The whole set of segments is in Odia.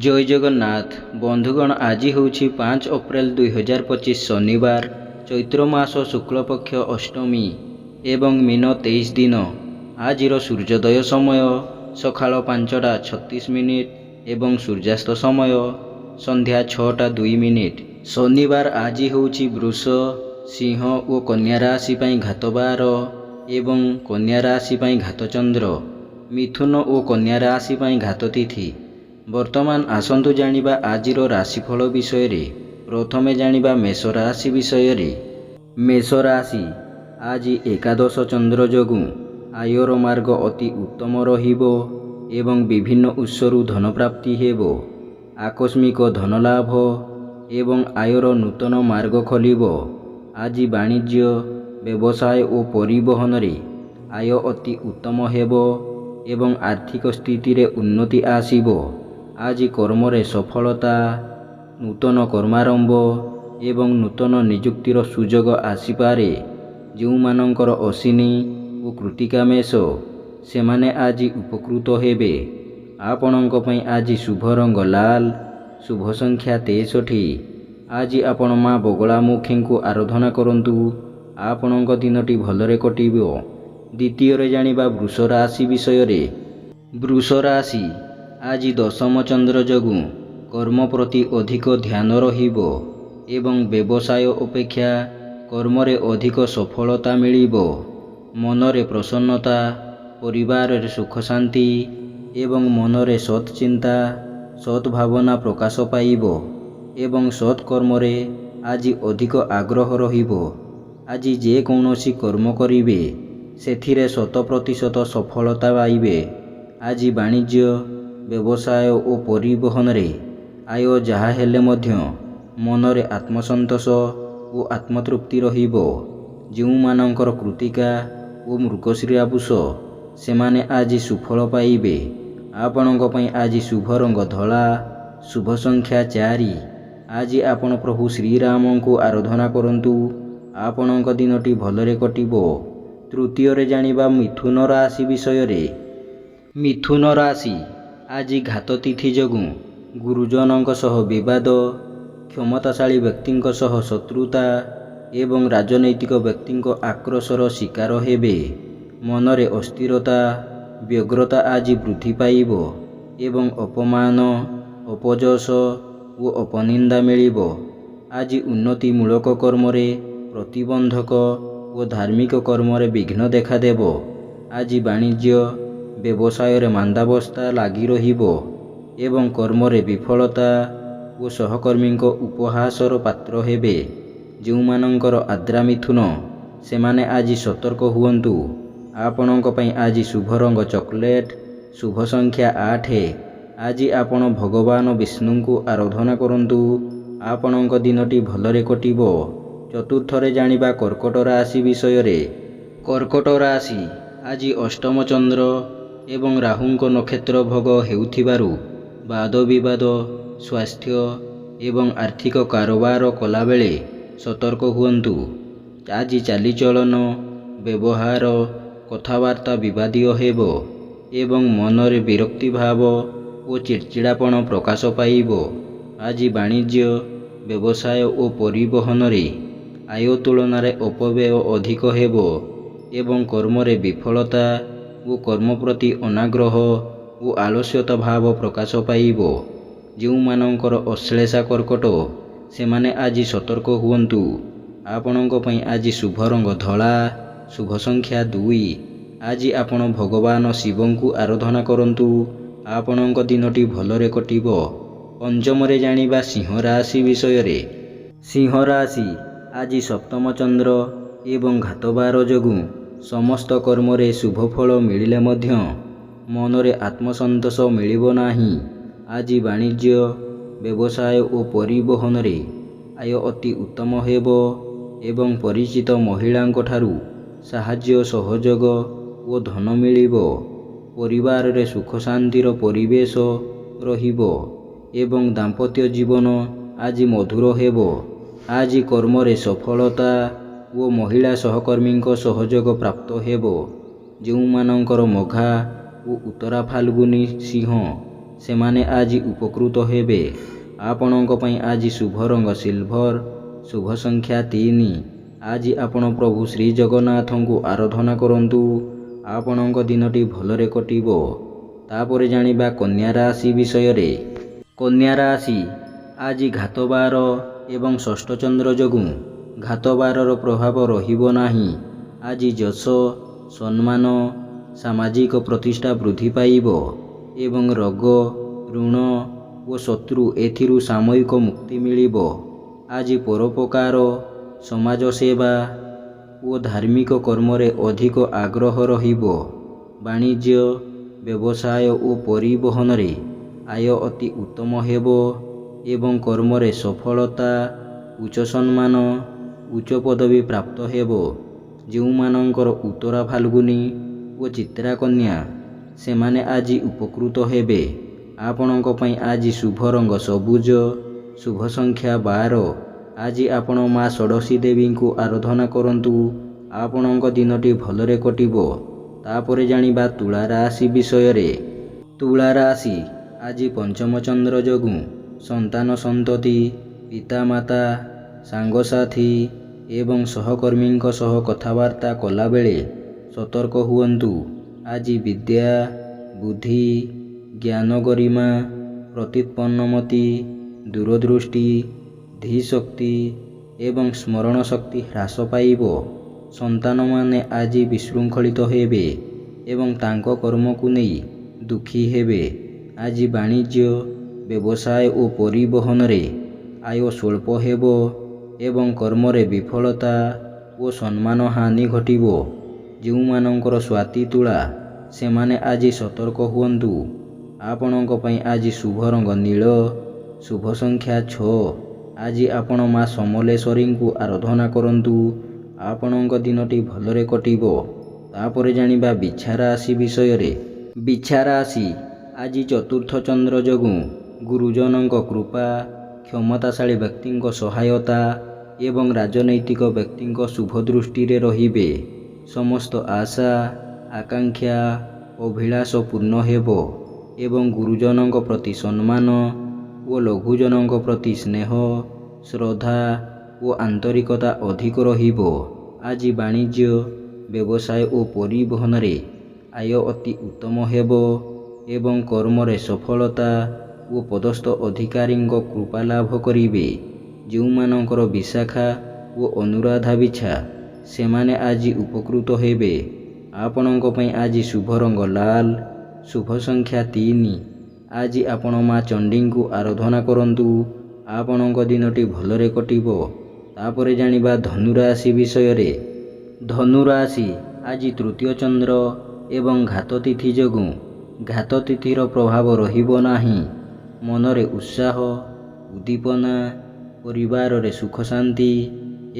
जय जगन्नाथ बंधुगण आज हूँ 5 अप्रैल 2025 शनिवार चैत्र मास शुक्ल पक्ष अष्टमी एवं मीन 23 दिन। आज सूर्योदय समय सकाळ 5:36 एवं सूर्यास्त समय संध्या 6:02। शनिवार आज हूँ वृष सिंह और कन्या राशि घातबार एवं कन्या राशि घातचंद्र मिथुन और कन्या राशि घाततिथि। वर्तमान आसंतु जानिबा आजिर राशिफल विषय रे। प्रथमे जानिबा मेष राशि विषय रे। मेष राशि आज एकादश चंद्र जोगु आयर मार्ग अति उत्तम रहिबो एवं विभिन्न उत्सरु धन प्राप्ति हेबो। आकस्मिक धन लाभ एवं आयर नूतन मार्ग खोलिबो। आज वाणिज्य व्यवसाय और परिवहन रे आय अति उत्तम हेबो एवं आर्थिक स्थिति रे उन्नति आसीबो। आज कर्म रे सफलता नूतन कर्मारंभ एवं नूतन नियुक्तिर सुजोग आसीपारे। जो मानकर अश्विनी और कृतिका मेष से माने आज उपकृत हेबे। आपणक पई आज शुभ रंग लाल, शुभ संख्या 63। आज आपण माँ बगलामुखी को आराधना करंतु आपणक दिनटी भलरे कटिबो। द्वितीय रे जानिबा वृष राशि विषय रे। वृष राशि आज दशम चंद्र जोगु कर्म प्रति अधिक ध्यान रहिबो एवं व्यवसाय अपेक्षा कर्म रे अधिक सफलता मिलिबो। मनरे प्रसन्नता, परिवार रे सुख शांति एवं मनरे सत् चिंता सत् भावना प्रकाश पाइबो एवं सत् कर्म रे आज अधिक आग्रह रहिबो। आज जे कौनसी कर्म करिवे सेथिरे 100% सफलता पाइबे। आज वाणिज्य व्यवसाय और परिवहन रे आय जहा हेले मध्य मनरे आत्मसंतोष और आत्मतृप्ति रहिबो। जो मानकर कृतिका और मृगशिरा पुष से माने आज सुफल पाइबे। आपणक पई आज शुभ रंग धला, शुभ संख्या 4। आज आपण प्रभु श्री राम को आराधना करंतु आपणक दिनटी भलरे कटिबो। तृतीय रे जानिबा मिथुन राशि विषय रे। मिथुन राशि आज घाततिथि जोगु गुरुजनक सह विवाद, क्षमताशाली व्यक्तिंक सह शत्रुता एवं राजनैतिक व्यक्तिंक आक्रोशर शिकार हेबे। मनरे अस्थिरता व्यग्रता आज वृद्धि पाइबो एवं अपमान, अपजस और अपनिंदा मिलिबो। आज उन्नतिमूलक कर्म रे प्रतिबंधक और धार्मिक कर्म रे विघ्न देखा देबो। आज वाणिज्य व्यवसाय रे मांदावस्था लागी रहिबो एवं कर्म रे विफलता और सहकर्मी को उपहासर पात्र हेबे। जो मानकर आद्रा मिथुन से माने आज सतर्क हुअन्तु। आपणक पई आज शुभ रंग चॉकलेट, शुभ संख्या 8। आज आपण भगवान विष्णु को आराधना करंतु आपणक दिनटी भलरे कटिबो। चतुर्थ रे जानिबा कर्कट राशि विषय रे। कर्कट राशि आज अष्टम चंद्र एवं राहुंक नक्षत्र भोग हेउथिबारु वाद विवाद, स्वास्थ्य एवं आर्थिक कारोबार कला बेले सतर्क हुअन्तु। आज चालीचलन व्यवहार कथबार्ता विवादीय हेबो एवं मनरे विरक्ति भाव और चिड़चिड़ापन प्रकाश पाइबो। आज वाणिज्य व्यवसाय और परिवहन रे आय तुलन रे अपव्यय अधिक हेबो एवं कर्म रे विफलता वो कर्म प्रति अनाग्रह वो आलस्यता भाव प्रकाश पाइबो। जो मानकर अश्लेषा कर्कट से माने आज सतर्क हुअन्तु। आपणक पई आज शुभ रंग धला, शुभ संख्या 2। आज आपण भगवान शिवं को आराधना करंतु आपणक दिनटी भलरे कटिबो। पंचम रे जानिबा सिंह राशि विषय रे। सिंह राशि आज सप्तम चंद्र एवं घातबार जोगु समस्त कर्म रे शुभ फल मिलिले मध्य मनरे आत्मसंतोष मिलिबो नाही। आज वाणिज्य व्यवसाय और परिवहन रे आय अति उत्तम हेबो एवं परिचित महिलांक ठारू साहाय्य सहयोग और धन मिलिबो। परिवार रे सुख शांतिर परिवेश रहिबो एवं दाम्पत्य जीवन आज मधुर हेबो। आज कर्म रे सफलता वो महिला सहकर्मी सहयोग प्राप्त हेबो। जो मानकर मघा वो उत्तरा फाल्गुनी सिंह ସେମାନେ ଆଜି ଉପକୃତ ହେବେ। ଆପଣଙ୍କ ପାଇଁ ଆଜି ଶୁଭ ରଙ୍ଗ ସିଲଭର, ଶୁଭ ସଂଖ୍ୟା 3। ଆଜି ଆପଣ ପ୍ରଭୁ ଶ୍ରୀ ଜଗନ୍ନାଥଙ୍କୁ ଆରାଧନା କରନ୍ତୁ। ଆପଣଙ୍କ ଦିନଟି ଭଲରେ କଟିବ। ତାପରେ ଜାଣିବା କନ୍ୟା ରାଶି ବିଷୟରେ। କନ୍ୟା ରାଶି ଆଜି ଘାତବାର ଏବଂ ଷଷ୍ଠ ଚନ୍ଦ୍ର ଯୋଗୁଁ ଘାତବାରର ପ୍ରଭାବ ରହିବ ନାହିଁ। ଆଜି ଯଶ, ସମ୍ମାନ, ସାମାଜିକ ପ୍ରତିଷ୍ଠା ବୃଦ୍ଧି ପାଇବ ଏବଂ ରୋଗ, ଋଣ ଓ ଶତ୍ରୁ ଏଥିରୁ ସାମୟିକ ମୁକ୍ତି ମିଳିବ। ଆଜି ପରୋପକାର, ସମାଜ ସେବା ଓ ଧାର୍ମିକ କର୍ମରେ ଅଧିକ ଆଗ୍ରହ ରହିବ। ବାଣିଜ୍ୟ, ବ୍ୟବସାୟ ଓ ପରିବହନରେ ଆୟ ଅତି ଉତ୍ତମ ହେବ ଏବଂ କର୍ମରେ ସଫଳତା, ଉଚ୍ଚ ସମ୍ମାନ, ଉଚ୍ଚ ପଦବୀ ପ୍ରାପ୍ତ ହେବ। ଯେଉଁମାନଙ୍କର ଉତ୍ତରା ଫାଲ୍ଗୁନୀ ଓ ଚିତ୍ରା କନ୍ୟା, ସେମାନେ ଆଜି ଉପକୃତ ହେବେ। ଆପଣଙ୍କ ପାଇଁ ଆଜି ଶୁଭ ରଙ୍ଗ ସବୁଜ, ଶୁଭ ସଂଖ୍ୟା 12। ଆଜି ଆପଣ ମା ଷୋଡ଼ଶୀ ଦେବୀଙ୍କୁ ଆରାଧନା କରନ୍ତୁ। ଆପଣଙ୍କ ଦିନଟି ଭଲରେ କଟିବ। ତାପରେ ଜାଣିବା ତୁଳା ରାଶି ବିଷୟରେ। ତୁଳା ରାଶି ଆଜି ପଞ୍ଚମ ଚନ୍ଦ୍ର ଯୋଗୁଁ ସନ୍ତାନ ସନ୍ତତି, ପିତାମାତା, ସାଙ୍ଗସାଥୀ ଏବଂ ସହକର୍ମୀଙ୍କ ସହ କଥାବାର୍ତ୍ତା କଲାବେଳେ ସତର୍କ ହୁଅନ୍ତୁ। ଆଜି ବିଦ୍ୟା, ବୁଦ୍ଧି, ଜ୍ଞାନ, ଗରିମା, ପ୍ରତ୍ୟୁତ୍ପନ୍ନମତି, ଦୂରଦୃଷ୍ଟି, ଧୀଶକ୍ତି ଏବଂ ସ୍ମରଣ ଶକ୍ତି ହ୍ରାସ ପାଇବ। ସନ୍ତାନମାନେ ଆଜି ବିଶୃଙ୍ଖଳିତ ହେବେ ଏବଂ ତାଙ୍କ କର୍ମକୁ ନେଇ ଦୁଃଖୀ ହେବେ। ଆଜି ବାଣିଜ୍ୟ, ବ୍ୟବସାୟ ଓ ପରିବହନରେ ଆୟ ସ୍ୱଳ୍ପ ହେବ ଏବଂ କର୍ମରେ ବିଫଳତା ଓ ସମ୍ମାନ ହାନି ଘଟିବ। ଯେଉଁମାନଙ୍କର ସ୍ୱାତି ତୁଳା, ସେମାନେ ଆଜି ସତର୍କ ହୁଅନ୍ତୁ। ଆପଣଙ୍କ ପାଇଁ ଆଜି ଶୁଭ ରଙ୍ଗ ନୀଳ, ଶୁଭ ସଂଖ୍ୟା 6। ଆଜି ଆପଣ ମା ସମଲେଶ୍ୱରୀଙ୍କୁ ଆରାଧନା କରନ୍ତୁ। ଆପଣଙ୍କ ଦିନଟି ଭଲରେ କଟିବ। ତାପରେ ଜାଣିବା ବିଛା ରାଶି ବିଷୟରେ। ବିଛା ରାଶି ଆଜି ଚତୁର୍ଥ ଚନ୍ଦ୍ର ଯୋଗୁଁ ଗୁରୁଜନଙ୍କ କୃପା, କ୍ଷମତାଶାଳୀ ବ୍ୟକ୍ତିଙ୍କ ସହାୟତା ଏବଂ ରାଜନୈତିକ ବ୍ୟକ୍ତିଙ୍କ ଶୁଭ ଦୃଷ୍ଟିରେ ରହିବେ। ସମସ୍ତ ଆଶା, ଆକାଂକ୍ଷା, ଅଭିଳାଷ ପୂର୍ଣ୍ଣ ହେବ ଏବଂ ଗୁରୁଜନଙ୍କ ପ୍ରତି ସମ୍ମାନ ଓ ଲଘୁଜନଙ୍କ ପ୍ରତି ସ୍ନେହ, ଶ୍ରଦ୍ଧା ଓ ଆନ୍ତରିକତା ଅଧିକ ରହିବ। ଆଜି ବାଣିଜ୍ୟ, ବ୍ୟବସାୟ ଓ ପରିବହନରେ ଆୟ ଅତି ଉତ୍ତମ ହେବ ଏବଂ କର୍ମରେ ସଫଳତା ଓ ପଦସ୍ଥ ଅଧିକାରୀଙ୍କ କୃପା ଲାଭ କରିବେ। ଯେଉଁମାନଙ୍କର ବିଶାଖା ଓ ଅନୁରାଧା ବିଛା, ସେମାନେ ଆଜି ଉପକୃତ ହେବେ। ଆପଣଙ୍କ ପାଇଁ ଆଜି ଶୁଭ ରଙ୍ଗ ଲାଲ, ଶୁଭ ସଂଖ୍ୟା 3। ଆଜି ଆପଣ ମା ଚଣ୍ଡୀଙ୍କୁ ଆରାଧନା କରନ୍ତୁ। ଆପଣଙ୍କ ଦିନଟି ଭଲରେ କଟିବ। ତାପରେ ଜାଣିବା ଧନୁ ରାଶି ବିଷୟରେ। ଧନୁ ରାଶି ଆଜି ତୃତୀୟ ଚନ୍ଦ୍ର ଏବଂ ଘାତ ତିଥି ଯୋଗୁଁ ଘାତ ତିଥିର ପ୍ରଭାବ ରହିବ ନାହିଁ। ମନରେ ଉତ୍ସାହ, ଉଦ୍ଦୀପନା, ପରିବାରରେ ସୁଖ ଶାନ୍ତି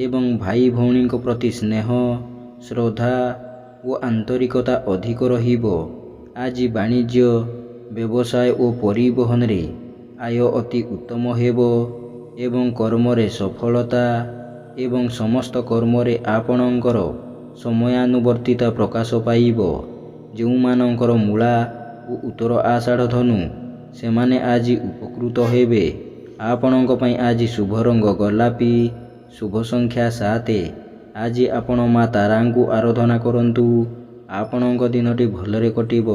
ଏବଂ ଭାଇ ଭଉଣୀଙ୍କ ପ୍ରତି ସ୍ନେହ, ଶ୍ରଦ୍ଧା ଓ ଆନ୍ତରିକତା ଅଧିକ ରହିବ। ଆଜି ବାଣିଜ୍ୟ, ବ୍ୟବସାୟ ଓ ପରିବହନରେ ଆୟ ଅତି ଉତ୍ତମ ହେବ ଏବଂ କର୍ମରେ ସଫଳତା ଏବଂ ସମସ୍ତ କର୍ମରେ ଆପଣଙ୍କର ସମୟାନୁବର୍ତ୍ତିତା ପ୍ରକାଶ ପାଇବ। ଯେଉଁମାନଙ୍କର ମୂଳା ଓ ଉତ୍ତର ଆଷାଢ଼ ଧନୁ, ସେମାନେ ଆଜି ଉପକୃତ ହେବେ। ଆପଣଙ୍କ ପାଇଁ ଆଜି ଶୁଭ ରଙ୍ଗ ଗୋଲାପୀ, ଶୁଭ ସଂଖ୍ୟା 7। ଆଜି ଆପଣ ମା ତାରାଙ୍କୁ ଆରାଧନା କରନ୍ତୁ। ଆପଣଙ୍କ ଦିନଟି ଭଲରେ କଟିବ।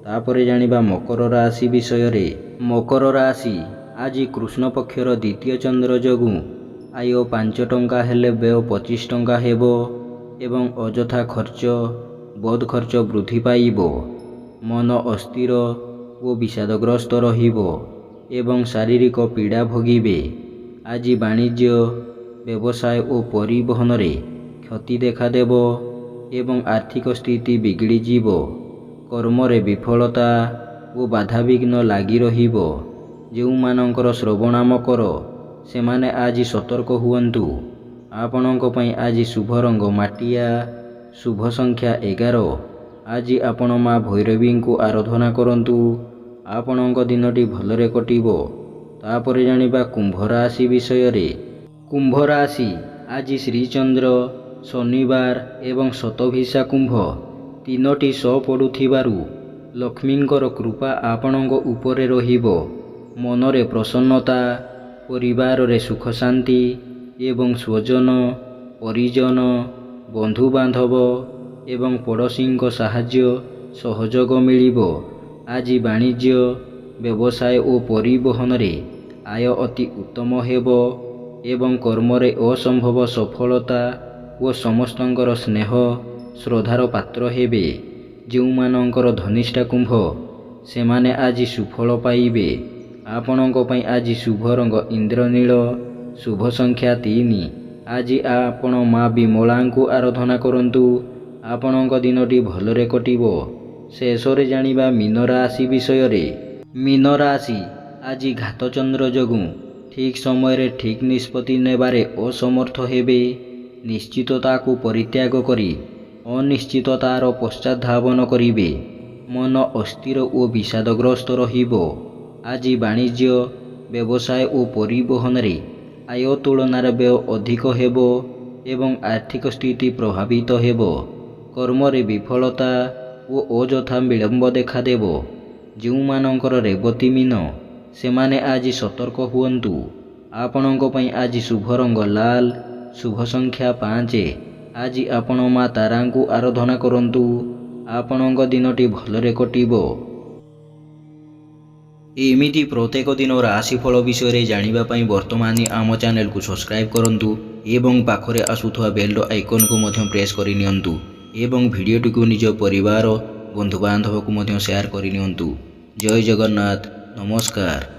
ତାପରେ ଜାଣିବା ମକର ରାଶି ବିଷୟରେ। ମକର ରାଶି ଆଜି କୃଷ୍ଣ ପକ୍ଷର ଦ୍ୱିତୀୟ ଚନ୍ଦ୍ର ଯୋଗୁଁ ଆୟ 5 ଟଙ୍କା ହେଲେ ବ୍ୟୟ 25 ଟଙ୍କା ହେବ ଏବଂ ଅଯଥା ଖର୍ଚ୍ଚ, ବଦ୍ ଖର୍ଚ୍ଚ ବୃଦ୍ଧି ପାଇବ। ମନ ଅସ୍ଥିର ଓ ବିଷାଦଗ୍ରସ୍ତ ରହିବ ଏବଂ ଶାରୀରିକ ପୀଡ଼ା ଭୋଗିବେ। ଆଜି ବାଣିଜ୍ୟ, ବ୍ୟବସାୟ ଓ ପରିବହନରେ କ୍ଷତି ଦେଖାଦେବ ଏବଂ ଆର୍ଥିକ ସ୍ଥିତି ବିଗିଡ଼ିଯିବ। କର୍ମରେ ବିଫଳତା ଓ ବାଧାବିଘ୍ନ ଲାଗି ରହିବ। ଯେଉଁମାନଙ୍କର ଶ୍ରବଣା ମକର, ସେମାନେ ଆଜି ସତର୍କ ହୁଅନ୍ତୁ। ଆପଣଙ୍କ ପାଇଁ ଆଜି ଶୁଭ ରଙ୍ଗ ମାଟିଆ, ଶୁଭ ସଂଖ୍ୟା 11। ଆଜି ଆପଣ ମା ଭୈରବୀଙ୍କୁ ଆରାଧନା କରନ୍ତୁ। ଆପଣଙ୍କ ଦିନଟି ଭଲରେ କଟିବ। ତାପରେ ଜାଣିବା କୁମ୍ଭ ରାଶି ବିଷୟରେ। କୁମ୍ଭ ରାଶି ଆଜି ଶ୍ରୀଚନ୍ଦ୍ର, ଶନିବାର ଏବଂ ଶତଭିଷା କୁମ୍ଭ ତିନୋଟି ଶ ପଡ଼ୁଥିବାରୁ ଲକ୍ଷ୍ମୀଙ୍କର କୃପା ଆପଣଙ୍କ ଉପରେ ରହିବ। ମନରେ ପ୍ରସନ୍ନତା, ପରିବାରରେ ସୁଖ ଶାନ୍ତି ଏବଂ ସ୍ୱଜନ, ପରିଜନ, ବନ୍ଧୁବାନ୍ଧବ ଏବଂ ପଡ଼ୋଶୀଙ୍କ ସାହାଯ୍ୟ ସହଯୋଗ ମିଳିବ। ଆଜି ବାଣିଜ୍ୟ, ବ୍ୟବସାୟ ଓ ପରିବହନରେ ଆୟ ଅତି ଉତ୍ତମ ହେବ ଏବଂ କର୍ମରେ ଅସମ୍ଭବ ସଫଳତା ଓ ସମସ୍ତଙ୍କର ସ୍ନେହ ଶ୍ରଦ୍ଧାର ପାତ୍ର ହେବେ। ଯେଉଁମାନଙ୍କର ଧନିଷ୍ଠା କୁମ୍ଭ, ସେମାନେ ଆଜି ସୁଫଳ ପାଇବେ। ଆପଣଙ୍କ ପାଇଁ ଆଜି ଶୁଭ ରଙ୍ଗ ଇନ୍ଦ୍ରନୀଳ, ଶୁଭ ସଂଖ୍ୟା 3। ଆଜି ଆପଣ ମା ବିମଳାଙ୍କୁ ଆରାଧନା କରନ୍ତୁ। ଆପଣଙ୍କ ଦିନଟି ଭଲରେ କଟିବ। ଶେଷରେ ଜାଣିବା ମୀନ ରାଶି ବିଷୟରେ। ମୀନ ରାଶି ଆଜି ଘାତଚନ୍ଦ୍ର ଯୋଗୁଁ ଠିକ୍ ସମୟରେ ଠିକ୍ ନିଷ୍ପତ୍ତି ନେବାରେ ଅସମର୍ଥ ହେବେ। ନିଶ୍ଚିତତାକୁ ପରିତ୍ୟାଗ କରି ଅନିଶ୍ଚିତତାର ପଶ୍ଚାତଧାବନ କରିବେ। ମନ ଅସ୍ଥିର ଓ ବିଷାଦଗ୍ରସ୍ତ ରହିବ। ଆଜି ବାଣିଜ୍ୟ, ବ୍ୟବସାୟ ଓ ପରିବହନରେ ଆୟ ତୁଳନାରେ ବ୍ୟୟ ଅଧିକ ହେବ ଏବଂ ଆର୍ଥିକ ସ୍ଥିତି ପ୍ରଭାବିତ ହେବ। କର୍ମରେ ବିଫଳତା ଓ ଅଯଥା ବିଳମ୍ବ ଦେଖାଦେବ। ଯେଉଁମାନଙ୍କର ରେବତୀ ମୀନ, ସେମାନେ ଆଜି ସତର୍କ ହୁଅନ୍ତୁ। ଆପଣଙ୍କ ପାଇଁ ଆଜି ଶୁଭ ରଙ୍ଗ ଲାଲ, ଶୁଭ ସଂଖ୍ୟା 5। ଆଜି ଆପଣ ମା ତାରାଙ୍କୁ ଆରାଧନା କରନ୍ତୁ। ଆପଣଙ୍କ ଦିନଟି ଭଲରେ କଟିବ। ଏମିତି ପ୍ରତ୍ୟେକ ଦିନ ରାଶିଫଳ ବିଷୟରେ ଜାଣିବା ପାଇଁ ବର୍ତ୍ତମାନ ଆମ ଚ୍ୟାନେଲକୁ ସବସ୍କ୍ରାଇବ୍ କରନ୍ତୁ ଏବଂ ପାଖରେ ଆସୁଥିବା ବେଲ୍ ଆଇକନ୍କୁ ମଧ୍ୟ ପ୍ରେସ୍ କରିନିଅନ୍ତୁ ଏବଂ ଭିଡ଼ିଓଟିକୁ ନିଜ ପରିବାର, ବନ୍ଧୁବାନ୍ଧବକୁ ମଧ୍ୟ ସେୟାର କରିନିଅନ୍ତୁ। ଜୟ ଜଗନ୍ନାଥ। ନମସ୍କାର।